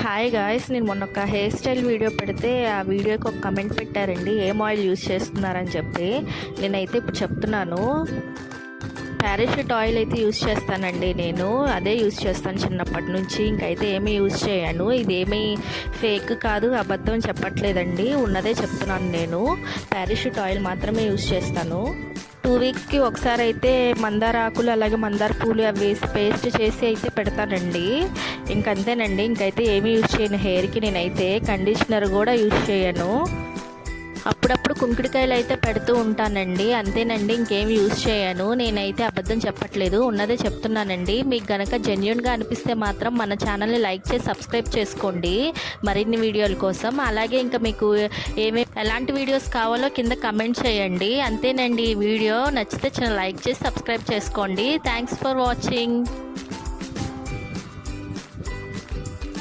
Hi guys, నేను మొన్న ఒక హెయిర్ స్టైల్ వీడియో పెడితే ఆ వీడియోకి ఒక కమెంట్ పెట్టారండి, ఏం ఆయిల్ యూజ్ చేస్తున్నారని చెప్పి. నేనైతే ఇప్పుడు చెప్తున్నాను, పారాషూట్ ఆయిల్ అయితే యూజ్ చేస్తానండి. నేను అదే యూజ్ చేస్తాను చిన్నప్పటి నుంచి. ఇంకైతే ఏమీ యూజ్ చేయను. ఇదేమీ ఫేక్ కాదు, అబద్ధం చెప్పట్లేదండి, ఉన్నదే చెప్తున్నాను. నేను పారాషూట్ ఆయిల్ మాత్రమే యూజ్ చేస్తాను. 2 వీక్స్కి ఒకసారి అయితే మందార ఆకులు అలాగే మందార పూలు అవి వేసి పేస్ట్ చేసి అయితే పెడతానండి. ఇంకంతేనండి, ఇంకైతే ఏమీ యూజ్ చేయను హెయిర్కి. నేనైతే కండిషనర్ కూడా యూజ్ చేయను. అప్పుడప్పుడు కుంకుడికాయలు అయితే పెడుతూ ఉంటానండి, అంతేనండి, ఇంకేమి యూజ్ చేయను. నేనైతే అబద్ధం చెప్పట్లేదు, ఉన్నదే చెప్తున్నానండి. మీకు గనక జెన్యూన్గా అనిపిస్తే మాత్రం మన ఛానల్ని లైక్ చేసి సబ్స్క్రైబ్ చేసుకోండి మరిన్ని వీడియోల కోసం. అలాగే ఇంకా మీకు ఎలాంటి వీడియోస్ కావాలో కింద కమెంట్ చేయండి. అంతేనండి, ఈ వీడియో నచ్చితే లైక్ చేసి సబ్స్క్రైబ్ చేసుకోండి. Thanks for watching.